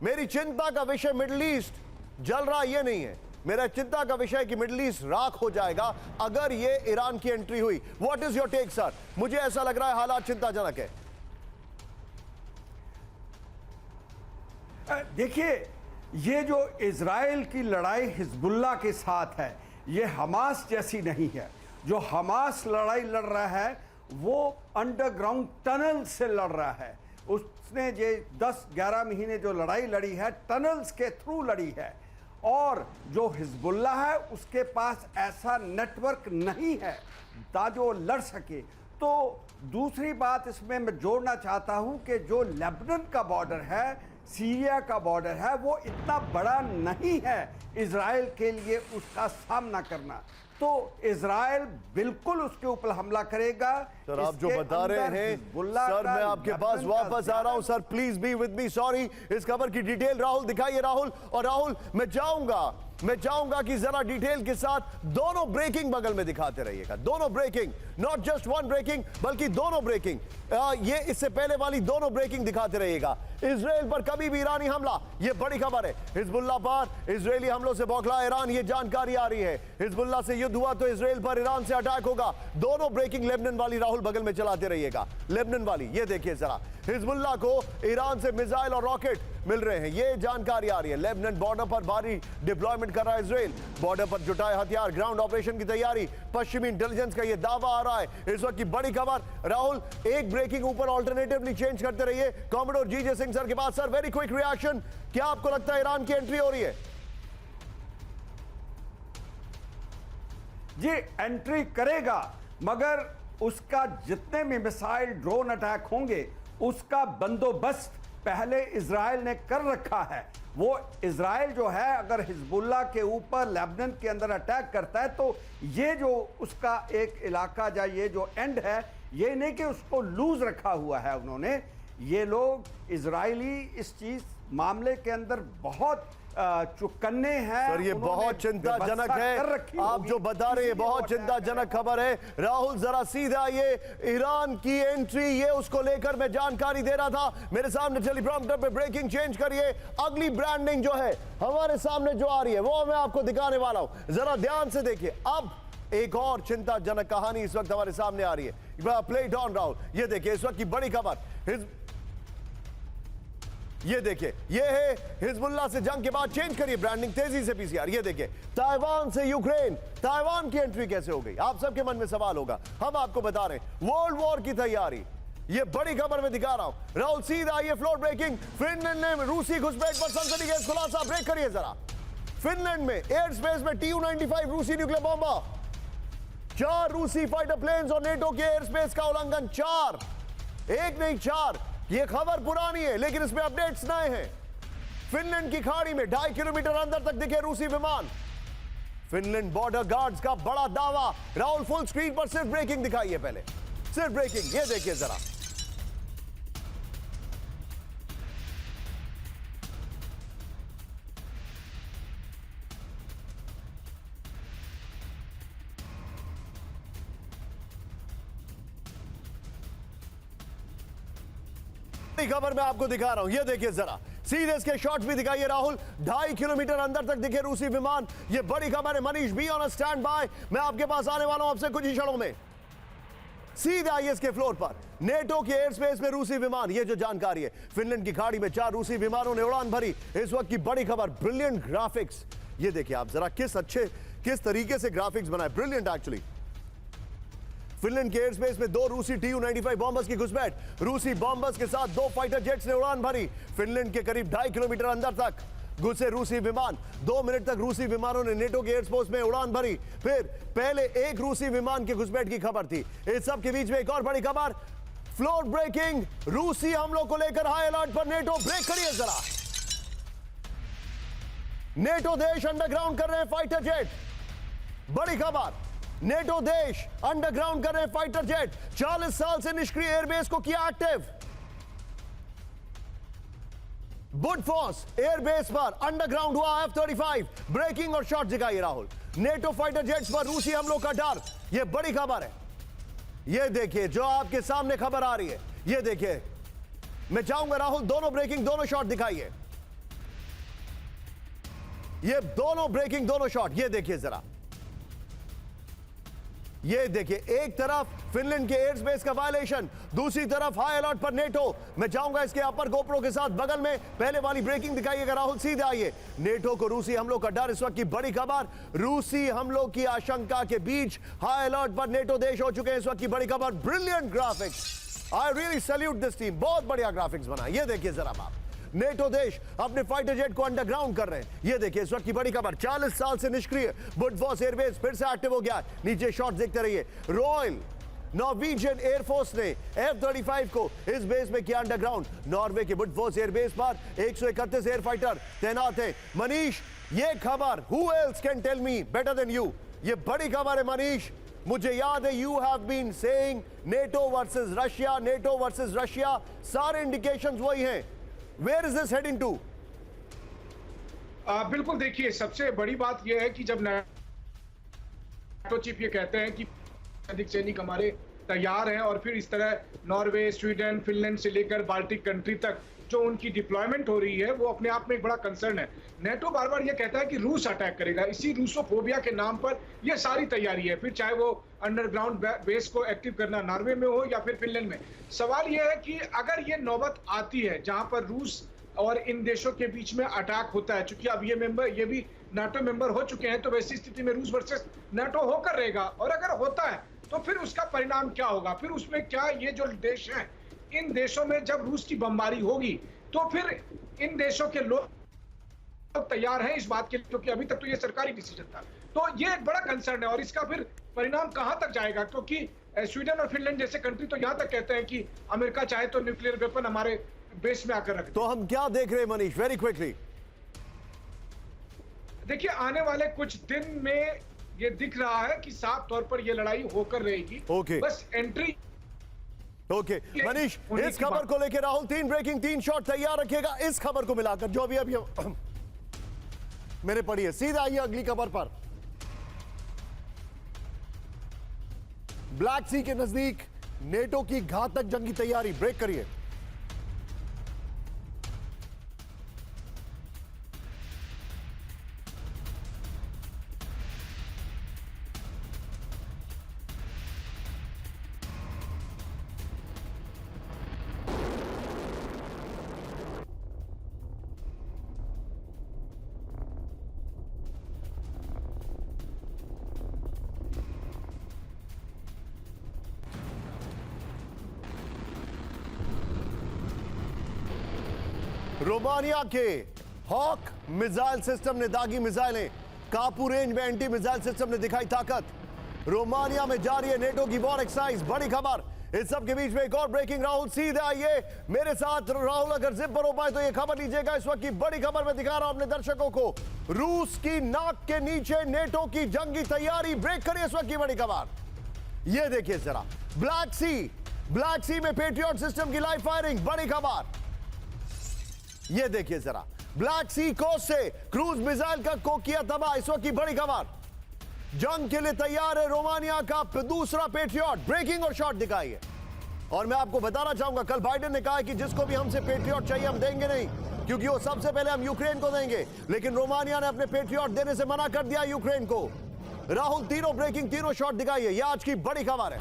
मेरी चिंता का विषय मिडिल ईस्ट जल रहा ये नहीं है, मेरा चिंता का विषय कि मिडिल ईस्ट राख हो जाएगा अगर ये ईरान की एंट्री हुई। What is your take sir? मुझे ऐसा लग रहा है हालात चिंताजनक है। देखिए, ये जो इजराइल की लड़ाई हिजबुल्लाह के साथ है, ये हमास जैसी नहीं है। जो हमास लड़ाई लड़ रहा है वो अंडरग्राउंड टनल से लड़ रहा है। उसने ये 10-11 महीने जो लड़ाई लड़ी है टनल्स के थ्रू लड़ी है, और जो हिजबुल्लाह है उसके पास ऐसा नेटवर्क नहीं है ताकि वो लड़ सके। तो दूसरी बात इसमें मैं जोड़ना चाहता हूं कि जो लेबनान का बॉर्डर है, सीरिया का बॉर्डर है, वो इतना बड़ा नहीं है इजराइल के लिए उसका सामना करना। तो इजराइल बिल्कुल उसके ऊपर हमला करेगा। सर, आप जो बता रहे हैं सर, मैं आपके पास वापस आ रहा हूं sir, please be with me. Sorry, इस खबर की डिटेल राहुल दिखाइए। राहुल, और राहुल मैं चाहूंगा कि जरा डिटेल के साथ दोनों ब्रेकिंग बगल में दिखाते रहिएगा। दोनों breaking, not just one breaking बल्कि दोनों ब्रेकिंग, ये इससे पहले वाली दोनों ब्रेकिंग दिखाते रहिएगा। इजराइल पर कभी भी ईरानी हमला, ये बड़ी खबर है। हिजबुल्लाह पर इजरायली हमलों से बौखला ईरान, ये जानकारी आ रही है। हिजबुल्लाह से युद्ध हुआ तो इजराइल पर ईरान से अटैक होगा। दोनों ब्रेकिंग लेबनान वाली राहुल बगल में चलाते रहिएगा। लेबनान वाली ये देखिए जरा, हिजबुल्लाह को ईरान से मिसाइल और रॉकेट मिल रहे हैं, ये जानकारी आ रही है। लेबनान बॉर्डर पर भारी डिप्लॉयमेंट कर रहा है इजराइल, बॉर्डर पर जुटाए हथियार, ग्राउंड ऑपरेशन की तैयारी, पश्चिमी इंटेलिजेंस का ये दावा आ रहा है। इस वक्त की बड़ी खबर राहुल, एक ब्रेकिंग ऊपर ऑल्टरनेटिवली चेंज करते रहिए। कॉमोडोर जीजे सिंह सर के पास। सर, वेरी क्विक रिएक्शन, क्या आपको लगता है ईरान की एंट्री हो रही है? जी, एंट्री करेगा, मगर उसका जितने भी मिसाइल ड्रोन अटैक होंगे उसका बंदोबस्त पहले इजराइल ने कर रखा है। वो इजराइल जो है अगर हिजबुल्लाह के ऊपर लेबनान के अंदर अटैक करता है तो ये जो उसका एक इलाका या ये जो एंड है, ये नहीं कि उसको लूज रखा हुआ है उन्होंने। ये लोग इजरायली इस चीज मामले के अंदर बहुत चुकन्ने हैं। सर ये बहुत चिंताजनक है, आप जो बता रहे हैं बहुत चिंताजनक खबर है। राहुल जरा सीधा ये ईरान की एंट्री, ये उसको लेकर मैं जानकारी दे रहा था। मेरे सामने टेलीप्रॉम्प्टर पे ब्रेकिंग चेंज करिए। अगली ब्रांडिंग जो है हमारे सामने जो आ रही है वो मैं आपको दिखाने वाला हूं, जरा ध्यान से देखिए। अब एक और चिंताजनक कहानी इस वक्त हमारे सामने आ रही है। प्ले इट ऑन राहुल, ये देखिए इस वक्त की बड़ी खबर। ये देखिए ये है हिजबुल्लाह से जंग के बाद, चेंज करिए ब्रांडिंग तेजी से पीसीआर। ये देखिए ताइवान से यूक्रेन, ताइवान की एंट्री कैसे हो गई, आप सबके मन में सवाल होगा। हम आपको बता रहे हैं वर्ल्ड वॉर की तैयारी, ये बड़ी खबर मैं दिखा रहा हूं। राहुल सीधा ये फ्लोर ब्रेकिंग। फिनलैंड ने रूसी घुसपैठ पर सनसनीखेज खुलासा, ब्रेक करिए जरा। फिनलैंड में एयर स्पेस में Tu-95 रूसी न्यूक्लियर बॉम्बर, 4 रूसी फाइटर प्लेन्स और नेटो के एयर स्पेस का उल्लंघन। 4, एक नहीं 4। ये खबर पुरानी है लेकिन इसमें अपडेट्स नए हैं। फिनलैंड की खाड़ी में 2.5 किलोमीटर अंदर तक दिखे रूसी विमान। फिनलैंड बॉर्डर गार्ड्स का बड़ा दावा। राहुल फुल स्क्रीन पर सिर्फ ब्रेकिंग दिखाइए, पहले सिर्फ ब्रेकिंग, ये देखिए जरा। खबर मैं आपको दिखा रहा हूं, ये देखिए जरा, सीधे इसके शॉट्स भी दिखाइए राहुल। 2.5 किलोमीटर अंदर तक दिखे रूसी विमान। ये बड़ी खबर है। Manish B on stand bye, मैं आपके पास आने वाला हूं आपसे कुछ ही क्षणों में। सीधे आइए इसके फ्लोर पर, नेटो के एयर स्पेस में रूसी विमान। ये जो जानकारी है, फिनलैंड की खाड़ी में 4 रूसी विमानों ने उड़ान भरी। इस वक्त की बड़ी खबर, ब्रिलियंट ग्राफिक्स। ये देखिए आप जरा, किस तरीके से ग्राफिक्स बनाए, ब्रिलियंट एक्चुअली। फिनलैंड के एयर स्पेस में 2 रूसी Tu-95 बॉम्बर्स की घुसपैठ। रूसी बॉम्बर्स के साथ 2 फाइटर जेट्स ने उड़ान भरी। फिनलैंड के करीब 2.5 किलोमीटर अंदर तक घुसे रूसी विमान। 2 मिनट तक रूसी विमानों ने नेटो के एयरस्पेस में उड़ान भरी। फिर पहले एक रूसी विमान के घुसपैठ की खबर थी। इस सब के बीच में एक और बड़ी खबर, फ्लोर ब्रेकिंग, रूसी हमलों को लेकर हाई अलर्ट पर नेटो। ब्रेक करिए जरा। नेटो देश अंडरग्राउंड कर रहे हैं फाइटर जेट। बड़ी खबर, नेटो देश अंडरग्राउंड कर रहे हैं फाइटर जेट। 40 साल से निष्क्रिय एयरबेस को किया एक्टिव। बुडफॉस एयरबेस पर अंडरग्राउंड हुआ F-35। ब्रेकिंग और शॉट दिखाइए राहुल। नेटो फाइटर जेट्स पर रूसी हमलों का डर, यह बड़ी खबर है। यह देखिए जो आपके सामने खबर आ रही है, यह देखिए। मैं चाहूंगा राहुल दोनों ब्रेकिंग दोनों शॉट दिखाइए। ये दोनों ब्रेकिंग दोनों शॉट, ये देखिए जरा। ये देखिए, एक तरफ फिनलैंड के एयर स्पेस का वायलेशन, दूसरी तरफ हाई अलर्ट पर नेटो। मैं चाहूंगा इसके अपर गोप्रो के साथ बगल में पहले वाली ब्रेकिंग दिखाइएगा राहुल। सीधे आइए। नेटो को रूसी हमलों का डर, इस वक्त की बड़ी खबर। रूसी हमलों की आशंका के बीच हाई अलर्ट पर नेटो देश हो चुके हैं। इस वक्त की बड़ी खबर, brilliant graphics. I really salute this team, बहुत बढ़िया ग्राफिक्स बना। ये देखिए जरा आप, नेटो देश अपने फाइटर जेट को अंडरग्राउंड कर रहे हैं। ये देखिए इस वक्त की बड़ी खबर, 40 साल से निष्क्रिय बुडफॉस एयरबेस फिर से एक्टिव हो गया। नीचे शॉट्स देखते रहिए। रॉयल नॉर्वेजियन एयरफोर्स ने F-35 को इस बेस में किया अंडरग्राउंड। नॉर्वे के बुडफॉस एयरबेस पर 131 एयर फाइटर तैनात है। मनीष, ये खबर who else can tell me better than you, ये बड़ी खबर है मनीष। मुझे याद है you have been saying NATO versus Russia, NATO versus Russia, सारे इंडिकेशंस वही हैं। Where is this heading to? बिल्कुल, देखिए सबसे बड़ी बात यह है कि जब नाटो चीफ ये कहते हैं कि अधिक सैनिक हमारे तैयार हैं और फिर इस तरह नॉर्वे, स्वीडन, फिनलैंड से लेकर बाल्टिक कंट्री तक जो उनकी डिप्लॉयमेंट हो रही है, वो अपने आप में एक बड़ा कंसर्न है। नेटो बार बार ये कहता है कि रूस अटैक करेगा, इसी रूसोफोबिया के नाम पर ये सारी तैयारी है। फिर चाहे वो अंडरग्राउंड बेस को एक्टिव करना नॉर्वे में हो या फिर फिनलैंड में। सवाल ये है कि अगर ये नौबत आती है जहां पर रूस और इन देशों के बीच में अटैक होता है, चूंकि अब ये भी नाटो मेंबर हो चुके हैं, तो वैसी स्थिति में रूस वर्सेस नाटो होकर रहेगा। और अगर होता है तो फिर उसका परिणाम क्या होगा? फिर उसमें क्या ये जो देश हैं, इन देशों में जब रूस की बमबारी होगी तो फिर इन देशों के लोग तैयार हैं इस बात के लिए, क्योंकि अभी तक तो ये सरकारी डिसीजन था। तो ये एक बड़ा कंसर्न है और इसका फिर परिणाम कहां तक जाएगा, क्योंकि स्वीडन और फिनलैंड जैसे कंट्री तो यहां तक कहते हैं कि अमेरिका चाहे तो न्यूक्लियर वेपन हमारे बेस में आकर रख तो हम क्या देख रहे हैं मनीष, वेरी क्विकली? देखिए आने वाले कुछ दिन में ये दिख रहा है कि साफ तौर पर ये लड़ाई होकर रहेगी। ओके। बस एंट्री। ओके मनीष, होने इस की खबर बात। को लेकर राहुल 3 ब्रेकिंग 3 शॉट तैयार रखिएगा। इस खबर को मिलाकर जो अभी मैंने पढ़ी है, सीधा आइए अगली खबर पर। ब्लैक सी के नजदीक नेटो की घातक जंगी तैयारी, ब्रेक करिए। रोमानिया के हॉक मिसाइल सिस्टम ने दागी मिसाइलें, कापू रेंज में एंटी मिसाइल सिस्टम ने दिखाई ताकत। रोमानिया में जारी है नेटो की वॉर एक्सरसाइज, बड़ी खबर। इस सब के बीच में एक और ब्रेकिंग। राहुल सीधे आइए मेरे साथ। राहुल अगर जिप पर हो पाए तो ये खबर लीजिएगा। इस वक्त की बड़ी खबर मैं दिखा रहा हूं अपने दर्शकों को। रूस की नाक के नीचे नेटो की जंगी तैयारी, ब्रेक करिए इस वक्त की बड़ी खबर। ये देखिए जरा, ब्लैक सी में पेट्रियट सिस्टम की लाइव फायरिंग, बड़ी खबर। ये देखिए जरा, ब्लैक सी कोस्ट से क्रूज मिसाइल का को किया तबाह, इस वक्त की बड़ी खबर। जंग के लिए तैयार है रोमानिया का दूसरा पेट्रियट, ब्रेकिंग और शॉट दिखाइए। और मैं आपको बताना चाहूंगा, कल बाइडेन ने कहा कि जिसको भी हमसे पेट्रियट चाहिए हम देंगे नहीं, क्योंकि वो सबसे पहले हम यूक्रेन को देंगे। लेकिन रोमानिया ने अपने पेट्रियट देने से मना कर दिया यूक्रेन को। राहुल तीनों ब्रेकिंग, तीनों शॉट दिखाइए, यह आज की बड़ी खबर है।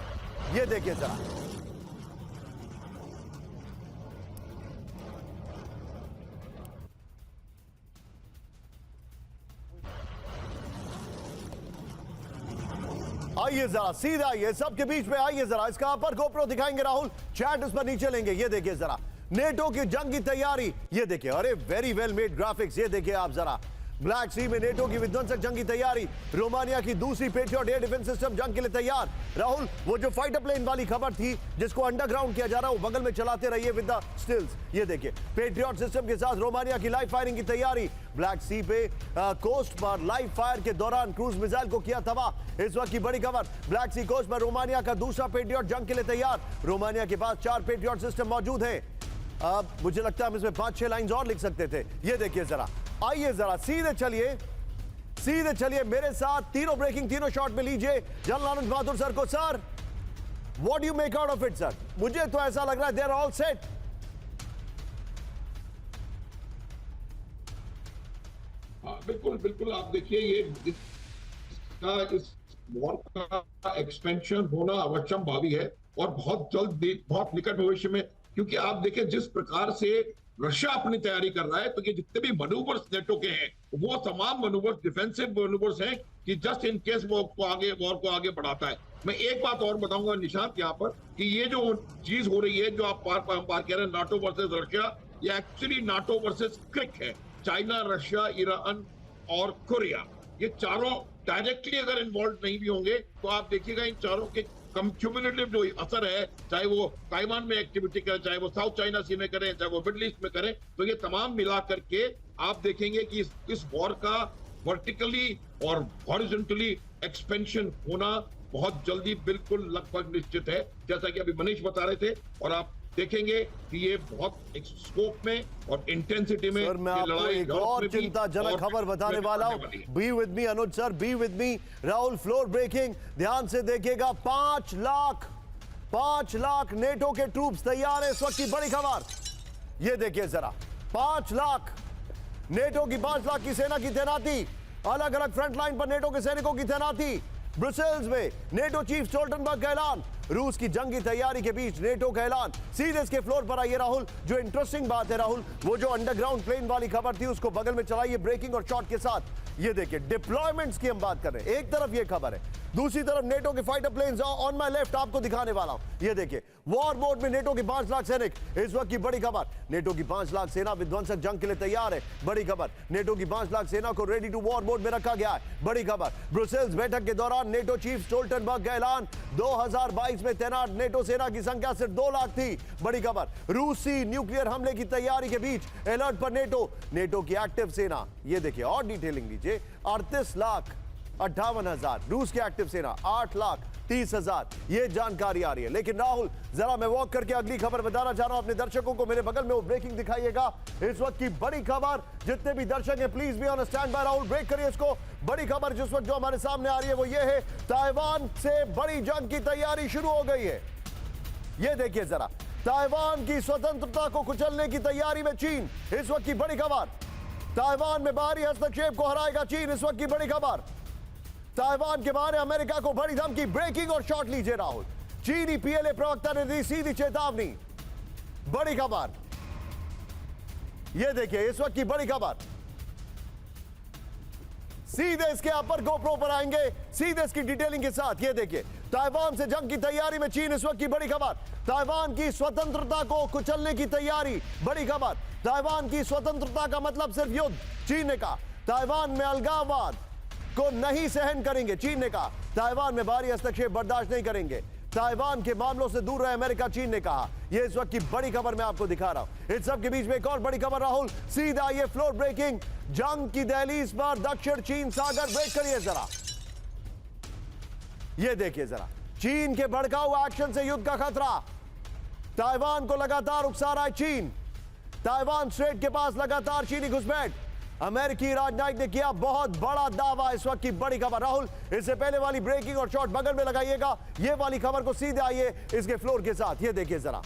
ये देखिए जरा, आइए जरा सीधा आइए, सबके बीच में आइए जरा। इसका अपर गोप्रो दिखाएंगे राहुल, चैट उस पर नीचे लेंगे। ये देखिए जरा, नेटो की जंग की तैयारी, ये देखिए, अरे वेरी वेल मेड ग्राफिक्स। ये देखिए आप जरा, ब्लैक सी में नेटो की विध्वंसक जंग की तैयारी। रोमानिया की दूसरी पेट्रियट एयर डिफेंस सिस्टम जंग के लिए तैयार। राहुल, वो जो फाइटर प्लेन वाली खबर थी जिसको अंडरग्राउंड किया जा रहा है, वो बगल में चलाते रहिए विद द स्टिल्स। ये देखिए, पेट्रियट सिस्टम के साथ रोमानिया की लाइव फायरिंग की तैयारी। ब्लैक सी पे कोस्ट पर लाइव फायर के दौरान क्रूज मिसाइल को किया तबाह, इस वक्त की बड़ी खबर। ब्लैक सी कोस्ट पर रोमानिया का दूसरा पेट्रियट जंग के लिए तैयार। रोमानिया के पास 4 पेट्रियट सिस्टम मौजूद हैं। अब मुझे लगता है हम इसमें 5-6 लाइंस और लिख सकते थे। ये देखिए जरा, आइए जरा सीधे चलिए मेरे साथ। तीनों ब्रेकिंग, तीनों शॉट में लीजिए जनरल आनंद बहादुर सर को। Sir, what do you make out of it sir? मुझे तो ऐसा लग रहा है दे आर ऑल सेट। बिल्कुल बिल्कुल, आप देखिए ये इस वॉर का एक्सपेंशन होना अवश्यंभावी है और बहुत जल्द, बहुत निकट भविष्य में। क्योंकि आप देखिए जिस प्रकार से रशिया अपनी तैयारी कर रहा है, तो ये जितने भी मनूवर्स नेटो के हैं वो तमाम मनूवर्स डिफेंसिव मनूवर्स हैं कि जस्ट इन केस वो वॉर को आगे बढ़ाता है। मैं एक बात और बताऊंगा निशांत यहाँ पर, कि ये जो चीज हो रही है, जो आप बार कह रहे हैं नाटो वर्सेस रशिया, ये एक्चुअली नाटो वर्सेस क्रिक है। चाइना, रशिया, ईरान और कोरिया, ये चारों डायरेक्टली अगर इन्वॉल्व नहीं भी होंगे तो आप देखिएगा इन चारों के क्यूमुलेटिव जो असर है, चाहे वो ताइवान में एक्टिविटी करें, चाहे वो साउथ चाइना सी में करें, चाहे वो मिडिल ईस्ट में करें, तो ये तमाम मिला करके आप देखेंगे कि इस वॉर का वर्टिकली और हॉरिजॉन्टली एक्सपेंशन होना बहुत जल्दी बिल्कुल लगभग निश्चित है, जैसा कि अभी मनीष बता रहे थे। और आप देखेंगे कि ये बहुत एक स्कोप में और इंटेंसिटी में सर, मैं आपको एक और चिंताजनक खबर बताने वाला हूं। Be with me Anuj sir, be with me. Rahul, floor breaking, ध्यान से देखिएगा। 5 लाख नेटो के ट्रूप्स तैयार है, इस वक्त की बड़ी खबर। ये देखिए जरा, 5 लाख नेटो की 5 लाख की सेना की तैनाती। अलग अलग फ्रंट लाइन पर नेटो के सैनिकों की तैनाती। ब्रुसेल्स में नेटो चीफ स्टोल्टनबर्ग का ऐलान। रूस की जंगी तैयारी के बीच नेटो का ऐलान। सीधे इसके फ्लोर पर आइए राहुल। जो इंटरेस्टिंग बात है राहुल, वो जो अंडरग्राउंड प्लेन वाली खबर थी उसको बगल में चलाइए ब्रेकिंग और शॉट के साथ। ये देखिए, डिप्लॉयमेंट्स की हम बात कर रहे हैं। एक तरफ ये खबर है, दूसरी तरफ नेटो के fighter planes on my left आपको दिखाने वाला हूं। ये देखिए, वॉर मोड में नेटो के 5 लाख सैनिक, इस वक्त की बड़ी खबर। नेटो की 5 लाख सेना विध्वंसक जंग के लिए तैयार है, बड़ी खबर। नेटो की 5 लाख सेना को रेडी टू वॉर मोड में रखा गया है, बड़ी खबर। ब्रुसेल्स बैठक के दौरान नेटो चीफ स्टोल्टनबर्ग का ऐलान, 2022 2022 में तैनात नेटो सेना की संख्या सिर्फ 2 लाख थी। बड़ी खबर, रूसी न्यूक्लियर हमले की तैयारी के बीच अलर्ट पर नेटो की एक्टिव सेना। ये देखिए और डिटेलिंग लीजिए, 38,58,000 रूस की एक्टिव सेना, 8,30,000 ये जानकारी आ रही है। लेकिन राहुल, जरा मैं वॉक करके अगली खबर बताना चाह रहा हूं अपने दर्शकों को। मेरे बगल में वो ब्रेकिंग दिखाइएगा, इस वक्त की बड़ी खबर। जितने भी दर्शक हैं please be on stand by. Rahul break करिए इसको। बड़ी खबर जिस वक्त जो हमारे सामने आ रही है वो ये है, ताइवान से बड़ी जंग की तैयारी शुरू हो गई है। ये देखिए जरा, ताइवान की स्वतंत्रता को कुचलने की तैयारी में चीन, इस वक्त की बड़ी खबर। ताइवान में बाहरी हस्तक्षेप को हराएगा चीन, इस वक्त की बड़ी खबर। ताइवान के बारे अमेरिका को बड़ी धमकी, ब्रेकिंग और शॉट लीजिए राहुल। चीनी पीएलए प्रवक्ता ने दी सीधी चेतावनी। बड़ी खबर, यह देखिए इस वक्त की बड़ी खबर। सीधे इसके अपर गोप्रो पर आएंगे, सीधे इसकी डिटेलिंग के साथ। यह देखिए, ताइवान से जंग की तैयारी में चीन, इस वक्त की बड़ी खबर। ताइवान की स्वतंत्रता को कुचलने की तैयारी, बड़ी खबर। ताइवान की स्वतंत्रता का मतलब सिर्फ युद्ध, चीन ने कहा। ताइवान में अलगाववाद को नहीं सहन करेंगे, चीन ने कहा। ताइवान में बाहरी हस्तक्षेप बर्दाश्त नहीं करेंगे। ताइवान के मामलों से दूर रहे अमेरिका, चीन ने कहा। यह इस वक्त की बड़ी खबर मैं आपको दिखा रहा हूं। इस सब के बीच में एक और बड़ी खबर राहुल, सीधा ये फ्लोर ब्रेकिंग, जंग की दहलीज पर दक्षिण चीन सागर। ब्रेक करिए जरा, ये देखिए जरा, चीन के भड़काऊ एक्शन से युद्ध का खतरा। ताइवान को लगातार उकसा रहा है चीन। ताइवान स्ट्रेट के पास लगातार चीनी घुसपैठ। अमेरिकी राजनयिक ने किया बहुत बड़ा दावा, इस वक्त की बड़ी खबर राहुल। इससे पहले वाली ब्रेकिंग और शॉट बगल में लगाइएगा, ये वाली खबर को सीधे आइए इसके फ्लोर के साथ। ये देखिए जरा,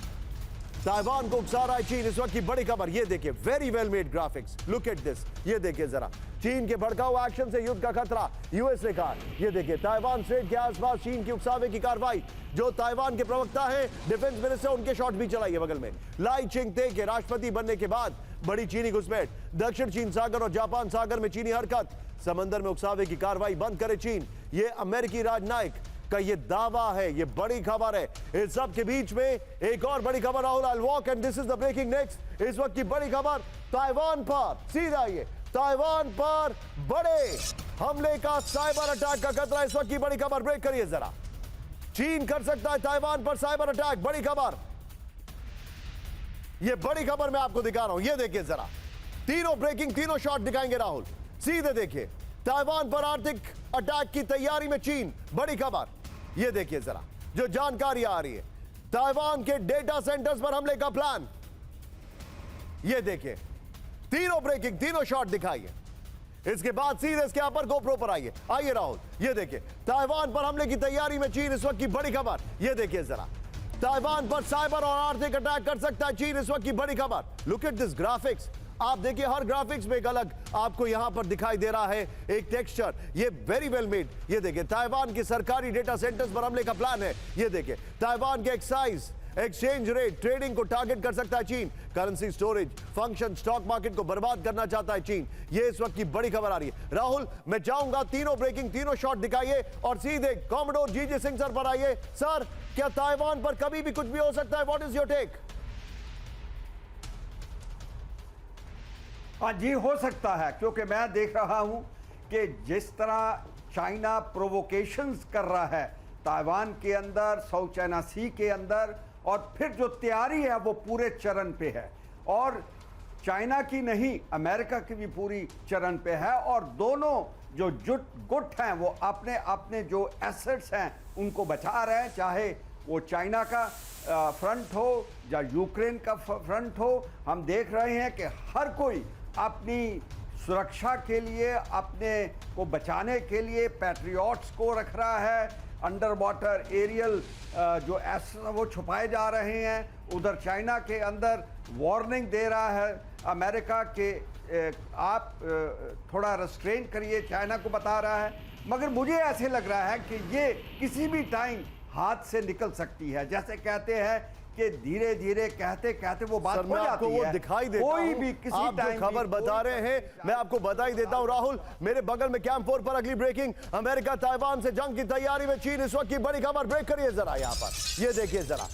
ताइवान को उकसा रहा है चीन, इस वक्त की बड़ी खबर। ये देखिए, very well made graphics, look at this. ये देखिए जरा, चीन के भड़काऊ एक्शन से युद्ध का खतरा, यूएस ने कहा। ये देखिए, ताइवान स्ट्रेट के आसपास चीन की उकसावे की कार्रवाई। जो ताइवान के प्रवक्ता हैं, डिफेंस मिनिस्टर, उनके शॉट भी चलाइए बगल में। लाई चिंगते के राष्ट्रपति बनने के बाद बड़ी चीनी घुसपैठ। दक्षिण चीन सागर और जापान सागर में चीनी हरकत। समंदर में उकसावे की कार्रवाई बंद करे चीन, ये अमेरिकी राजनयिक का ये दावा है। ये बड़ी खबर है। इस सब के बीच में एक और बड़ी खबर Rahul, I will walk and this is the breaking next. इस वक्त की बड़ी खबर, ताइवान पर, सीधा ये, ताइवान पर बड़े हमले का साइबर अटैक का खतरा, इस वक्त की बड़ी खबर। ब्रेक करिए जरा, चीन कर सकता है ताइवान पर साइबर अटैक, बड़ी खबर। ये बड़ी खबर मैं आपको दिखा रहा हूं, ये देखिए जरा, तीनों ब्रेकिंग, तीनों शॉट दिखाएंगे राहुल। सीधे देखिए, ताइवान पर आर्थिक अटैक की तैयारी में चीन, बड़ी खबर। ये देखिए जरा, जो जानकारी आ रही है, ताइवान के डेटा सेंटर्स पर हमले का प्लान। ये देखिए, तीनों ब्रेकिंग, तीनों शॉट दिखाइए। इसके बाद सीधे इसके अपर गोप्रो पर आइए, आइए राहुल। ये देखिए, ताइवान पर हमले की तैयारी में चीन, इस वक्त की बड़ी खबर। ये देखिए जरा, ताइवान पर साइबर और आर्थिक अटैक कर सकता है चीन, इस वक्त की बड़ी खबर। लुक एट दिस ग्राफिक्स, आप देखिए हर ग्राफिक्स में एक अलग आपको यहां पर दिखाई दे रहा है एक टेक्सचर। ये वेरी वेल मेड। ये देखिए, ताइवान के सरकारी डेटा सेंटर्स पर हमले का प्लान है। ये देखिए, ताइवान के एक्सचेंज रेट ट्रेडिंग को टारगेट कर सकता है चीन। Currency storage function, stock market को बर्बाद करना चाहता है चीन। ये इस वक्त की बड़ी खबर आ रही है राहुल। मैं चाहूंगा तीनों ब्रेकिंग, तीनों शॉट दिखाइए और सीधे कॉमोडोर जीजे सिंह सर पर आइए। सर, क्या ताइवान पर कभी भी कुछ भी हो सकता है? What is your take? हाँ जी, हो सकता है, क्योंकि मैं देख रहा हूं कि जिस तरह चाइना प्रोवोकेशंस कर रहा है ताइवान के अंदर, साउथ चाइना सी के अंदर, और फिर जो तैयारी है वो पूरे चरण पे है। और चाइना की नहीं, अमेरिका की भी पूरी चरण पे है। और दोनों जो गुट हैं वो अपने अपने जो एसेट्स हैं उनको बचा रहे हैं, चाहे वो चाइना का फ्रंट हो या यूक्रेन का फ्रंट हो। हम देख रहे हैं कि हर कोई अपनी सुरक्षा के लिए, अपने को बचाने के लिए पैट्रियट्स को रख रहा है। अंडर वाटर एरियल जो एसेट्स वो छुपाए जा रहे हैं। उधर चाइना के अंदर वार्निंग दे रहा है अमेरिका के आप थोड़ा रेस्ट्रेन करिए, चाइना को बता रहा है। मगर मुझे ऐसे लग रहा है कि ये किसी भी टाइम हाथ से निकल सकती है। जैसे कहते हैं कि धीरे धीरे कहते कहते वो बात हो जाती है। वो दिखाई देता कोई भी किसी टाइम खबर बता रहे हैं, मैं आपको बधाई देता हूं राहुल। मेरे बगल में कैंप 4 पर अगली ब्रेकिंग, अमेरिका ताइवान से जंग की तैयारी में चीन, इस वक्त की बड़ी खबर। ब्रेक करिए जरा यहां पर, ये देखिए जरा।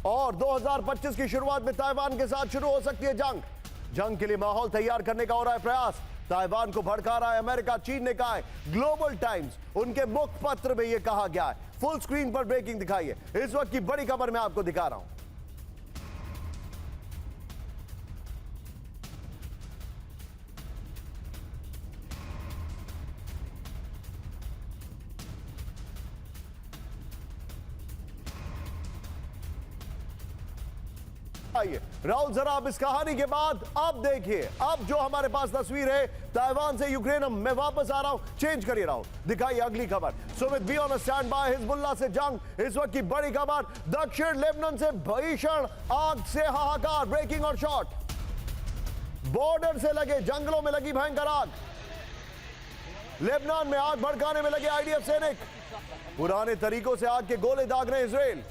और 2025 की शुरुआत में ताइवान के साथ शुरू हो सकती है जंग। जंग के लिए माहौल तैयार करने का हो रहा है प्रयास। ताइवान को भड़का रहा है अमेरिका, चीन ने कहा है। ग्लोबल टाइम्स उनके मुखपत्र में यह कहा गया है। फुल स्क्रीन पर ब्रेकिंग दिखाइए। इस वक्त की बड़ी खबर मैं आपको दिखा रहा हूं। राहुल जरा अब इस कहानी के बाद अब देखिए, अब जो हमारे पास तस्वीर है ताइवान से यूक्रेन, मैं वापस आ रहा हूं, चेंज करिए राहुल, दिखाइए अगली खबर। Sumit be on stand bye. Hezbollah से जंग, इस वक्त की बड़ी खबर। दक्षिण लेबनान से भीषण आग से हाहाकार, ब्रेकिंग और शॉट। बॉर्डर से लगे जंगलों में लगी भयंकर आग। लेबनान में आग भड़काने में लगे आईडीएफ सैनिक। पुराने तरीकों से आग के गोले दाग रहे इजराइल।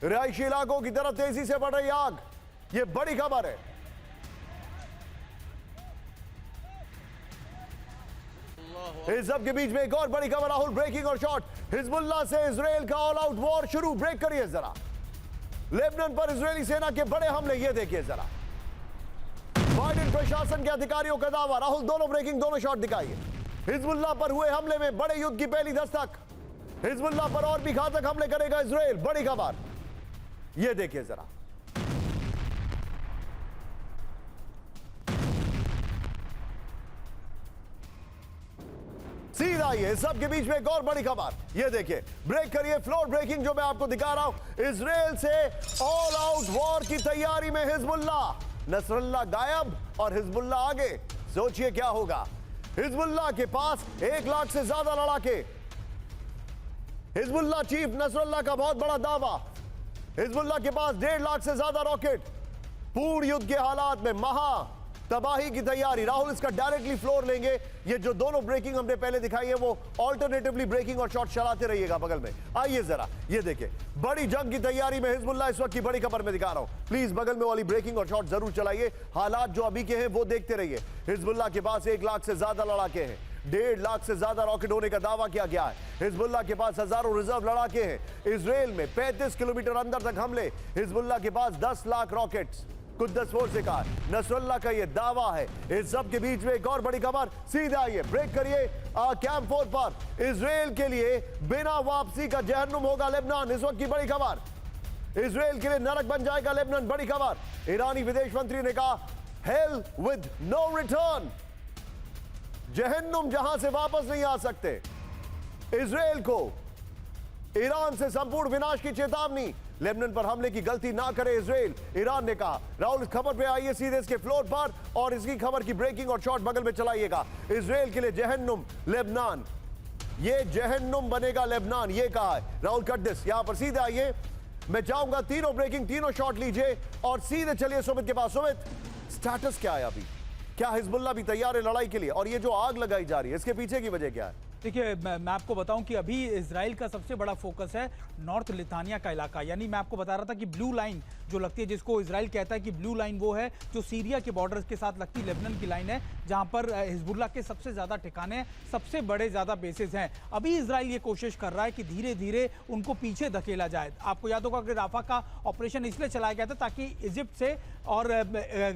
रिहायशी इलाकों की तरफ तेजी से बढ़ रही आग, यह बड़ी खबर है। इस सब के बीच में एक और बड़ी खबर राहुल, ब्रेकिंग और शॉट। हिजबुल्लाह से इजराइल का ऑल आउट वॉर शुरू। ब्रेक करिए जरा। लेबनान पर इजरायली सेना के बड़े हमले, यह देखिए जरा। बाइडेन प्रशासन के अधिकारियों का दावा। राहुल दोनों ब्रेकिंग, दोनों शॉट दिखाइए। हिजबुल्लाह पर हुए हमले में बड़े युद्ध की पहली दस्तक। हिजबुल्लाह पर और भी घातक हमले करेगा इजराइल, बड़ी खबर। यह देखिए जरा। सीधा ये सब के बीच में एक और बड़ी खबर, यह देखिए। ब्रेक करिए, फ्लोर ब्रेकिंग जो मैं आपको दिखा रहा हूं। इजराइल से ऑल आउट वॉर की तैयारी में हिजबुल्लाह। नसरल्लाह गायब और हिजबुल्लाह आगे। सोचिए क्या होगा। हिजबुल्लाह के पास 1 लाख से ज्यादा लड़ाके। हिजबुल्लाह चीफ नसरल्लाह का बहुत बड़ा दावा। हिजबुल्लाह के पास 1.5 लाख से ज्यादा रॉकेट। पूर्ण युद्ध के हालात में महा तबाही की तैयारी। राहुल इसका डायरेक्टली फ्लोर लेंगे। ये जो दोनों ब्रेकिंग हमने पहले दिखाई है वो ऑल्टरनेटिवली ब्रेकिंग और शॉट चलाते रहिएगा बगल में। आइए जरा, ये देखिए बड़ी जंग की तैयारी में हिजबुल्लाह, इस वक्त की बड़ी खबर में दिखा रहा हूं। प्लीज बगल में वाली ब्रेकिंग और शॉट जरूर चलाइए। हालात जो अभी के हैं वो देखते रहिए। हिजबुल्लाह के पास 1 लाख से ज्यादा लड़ाके हैं। 1.5 लाख से ज्यादा रॉकेट होने का दावा किया गया है। हिजबुल्लाह के पास हजारों रिजर्व लड़ाके हैं। इजराइल में 35 किलोमीटर अंदर तक हमले। हिजबुल्लाह के पास 10 लाख रॉकेट्स। कुद्दस फोर्स से कहा, नसरुल्लाह का यह दावा है। इस सब के बीच में एक और बड़ी खबर, सीधा आइए, ब्रेक करिए। कैंप 4 पर इजराइल के लिए बिना वापसी का जहन्नुम होगा लेबनान, इस वक्त की बड़ी खबर। इजराइल के लिए नरक बन जाएगा लेबनान, बड़ी खबर। ईरानी विदेश मंत्री ने कहा, हेल विद नो रिटर्न, जहन्नुम जहां से वापस नहीं आ सकते। इजराइल को ईरान से संपूर्ण विनाश की चेतावनी। लेबनान पर हमले की गलती ना करे इजराइल, ईरान ने कहा। राहुल इस खबर पे आइए सीधे इसके फ्लोर पर और इसकी खबर की ब्रेकिंग और शॉट बगल में चलाइएगा। इजराइल के लिए जहन्नुम लेबनान, ये जहन्नुम बनेगा लेबनान, ये कहा है राहुल। कट दिस, यहां पर सीधे आइए, मैं चाहूंगा तीनों ब्रेकिंग, तीनों शॉट लीजिए और सीधे चलिए सुमित के पास। सुमित, स्टेटस क्या है अभी? क्या हिजबुल्लाह भी तैयार है लड़ाई के लिए? और ये जो आग लगाई जा रही है इसके पीछे की वजह क्या है? देखिए, मैं आपको बताऊं कि अभी इजराइल का सबसे बड़ा फोकस है नॉर्थ लिथानिया का इलाका। यानी मैं आपको बता रहा था कि ब्लू लाइन जो लगती है, जिसको इजराइल कहता है कि ब्लू लाइन, वो है जो सीरिया के बॉर्डर के साथ लगती लेबनान की लाइन है, जहां पर हिजबुल्लाह के सबसे ज़्यादा ठिकाने, सबसे बड़े ज़्यादा बेसेस हैं। अभी इजराइल ये कोशिश कर रहा है कि धीरे धीरे उनको पीछे धकेला जाए। आपको याद होगा कि राफा का ऑपरेशन इसलिए चलाया गया था ताकि इजिप्ट से और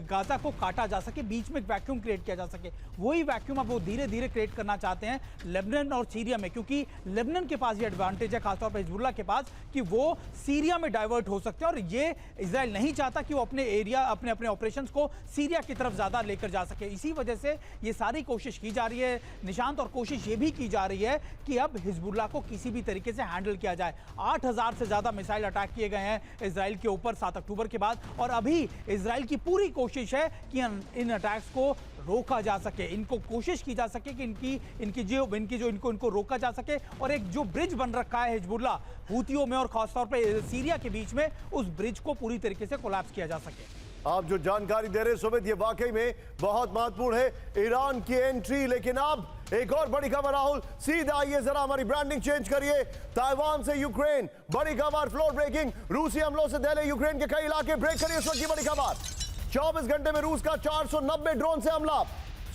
गाजा को काटा जा सके, बीच में एक वैक्यूम क्रिएट किया जा सके। वही वैक्यूम अब वो धीरे धीरे क्रिएट करना चाहते हैं लेबनान और सीरिया में, क्योंकि लेबनान के पास ये एडवांटेज है, खासतौर पर हिजबुल्लाह के पास, कि वो सीरिया में डाइवर्ट हो सकते हैं। और ये इजराइल नहीं चाहता कि वो अपने एरिया, अपने अपने ऑपरेशंस को सीरिया की तरफ ज्यादा लेकर जा सके। इसी वजह से ये सारी कोशिश की जा रही है निशांत, और कोशिश ये भी की जा रही है कि अब हिजबुल्लाह को किसी भी तरीके से हैंडल किया जाए। 8000 से ज्यादा मिसाइल अटैक किए गए हैं इजराइल के ऊपर 7 अक्टूबर के बाद, और अभी इजराइल की पूरी कोशिश है कि इन अटैक्स को रोका जा सके। इनको कोशिश की जा सके कि इनको रोका जा सके। और एक जो ब्रिज बन रखा है हिजबुल्लाह हूतियों में और खासतौर पे सीरिया के बीच में, उस ब्रिज को पूरी तरीके से कोलैप्स किया जा सके। आप जो जानकारी दे रहे हैं सुमित, ये वाकई में बहुत महत्वपूर्ण है। ईरान की एंट्री, लेकिन अब एक और बड़ी खबर राहुल, सीधा आइए जरा, हमारी ब्रांडिंग चेंज करिए। ताइवान से यूक्रेन, बड़ी खबर, फ्लोर ब्रेकिंग। रूसी हमलों से दहले यूक्रेन के कई इलाके। ब्रेक करिए, इस वक्त की बड़ी खबर। 24 घंटे में रूस का 490 ड्रोन से हमला।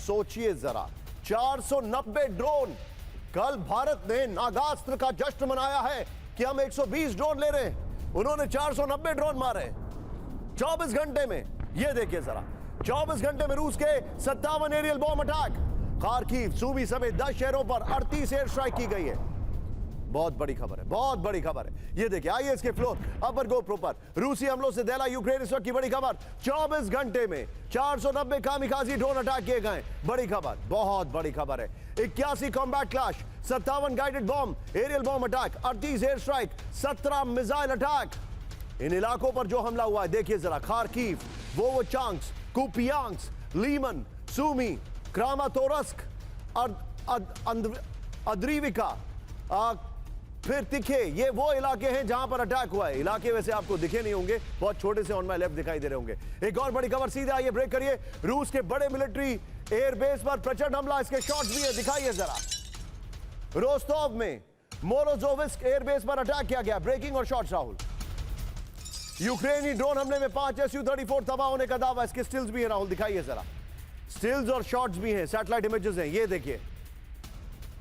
सोचिए जरा, 490 ड्रोन। कल भारत ने नागास्त्र का जश्न मनाया है कि हम 120 ड्रोन ले रहे हैं, उन्होंने 490 ड्रोन मारे 24 घंटे में। यह देखिए जरा, 24 घंटे में रूस के 57 एरियल बॉम्ब अटैक। खार्किव, सूमी समेत 10 शहरों पर 38 एयर स्ट्राइक की गई है। बहुत बड़ी खबर है, बहुत बड़ी खबर है। ये देखिए आईएस के फ्लोर अपर गोप्रो पर रूसी हमलों से दहला यूक्रेन। इस वक्त की बड़ी खबर, 24 घंटे में 490 कामिकाजी ड्रोन अटैक किए गए। बड़ी खबर, बहुत बड़ी खबर है। 81 combat clash, 57 guided bomb, aerial bomb attack, 38 air strike, 17 missile attack. इन इलाकों पर जो हमला हुआ है देखिए जरा, Kharkiv, Vovchansk, Kupiansk, Lyman, Sumy, Kramatorsk, Andriivka, फिर तिखे, ये वो इलाके हैं जहां पर अटैक हुआ है। इलाके वैसे आपको दिखे नहीं होंगे, बहुत छोटे से ऑन माय लेफ्ट दिखाई दे रहे होंगे। एक और बड़ी खबर, सीधे आइए ब्रेक करिए। रूस के बड़े मिलिट्री एयरबेस पर प्रचंड हमला, इसके शॉट्स भी है, दिखाइए जरा। रोस्टोव में मोरोजोविस्क एयरबेस पर अटैक किया गया। ब्रेकिंग और शॉट्स राहुल। यूक्रेनी ड्रोन हमले में 5 Su-34 तबाह होने का दावा, इसके स्टिल्स भी है राहुल, दिखाइए जरा। स्टिल्स और शॉट्स भी हैं, सैटेलाइट इमेजेस हैं, ये देखिए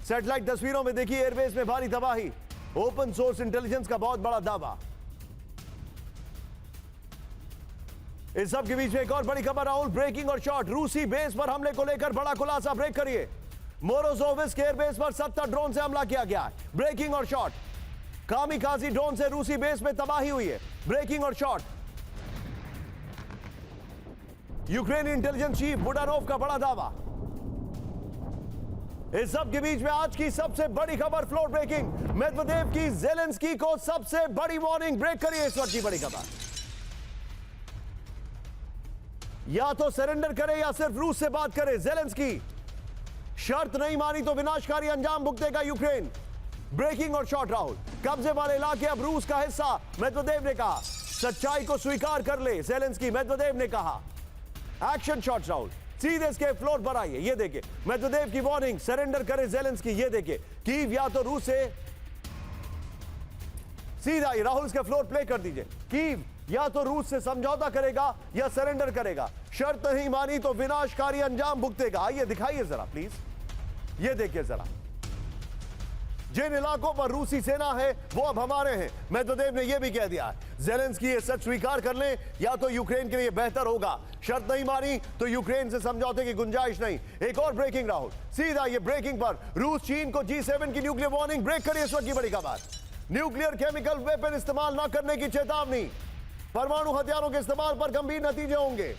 सैटेलाइट तस्वीरों में देखिए एयरबेस में भारी तबाही। ओपन सोर्स इंटेलिजेंस का बहुत बड़ा दावा। इस सब के बीच में एक और बड़ी खबर राहुल, ब्रेकिंग और शॉट। रूसी बेस पर हमले को लेकर बड़ा खुलासा, ब्रेक करिए। मोरोजोविस्क एयरबेस पर 70 ड्रोन से हमला किया गया है। ब्रेकिंग और शॉट। कामिकाजी ड्रोन से रूसी बेस में तबाही हुई है। ब्रेकिंग और शॉट। यूक्रेनी इंटेलिजेंस चीफ बुडानोव का बड़ा दावा। इस सब के बीच में आज की सबसे बड़ी खबर, फ्लोर ब्रेकिंग। मेदवेदेव की ज़ेलेंस्की को सबसे बड़ी वार्निंग, ब्रेक करिए इस वक्त की बड़ी खबर। या तो सरेंडर करे या सिर्फ रूस से बात करे। ज़ेलेंस्की, शर्त नहीं मानी तो विनाशकारी अंजाम भुगतेगा यूक्रेन। ब्रेकिंग और शॉट राहुल। कब्जे वाले इलाके अब रूस का हिस्सा, मेदवेदेव ने कहा। सच्चाई को स्वीकार कर ले ज़ेलेंस्की, मेदवेदेव ने कहा। एक्शन शॉट राहुल, सीधे इसके फ्लोर पर आइए, ये देखिए मेदवेदेव की वार्निंग, सरेंडर करे ज़ेलेंस्की। ये देखिए कीव या तो रूस से, सीधा आइए राहुल, इसके फ्लोर प्ले कर दीजिए। कीव या तो रूस से समझौता करेगा या सरेंडर करेगा। शर्त नहीं मानी तो विनाशकारी अंजाम भुगतेगा। आइए दिखाइए जरा प्लीज, ये देखिए जरा। जिन इलाकों पर रूसी सेना है वो अब हमारे हैं। मेदवेदेव ने यह भी कह दिया है ज़ेलेंस्की ये सच स्वीकार कर लें या तो यूक्रेन के लिए बेहतर होगा। शर्त नहीं मानी तो यूक्रेन से समझौते की गुंजाइश नहीं। एक और ब्रेकिंग राहुल, सीधा ये ब्रेकिंग पर रूस चीन को G7 की न्यूक्लियर वार्निंग, ब्रेक करिए इस वक्त की बड़ी खबर। न्यूक्लियर केमिकल वेपन इस्तेमाल न करने की चेतावनी। परमाणु हथियारों के इस्तेमाल पर गंभीर नतीजे होंगे।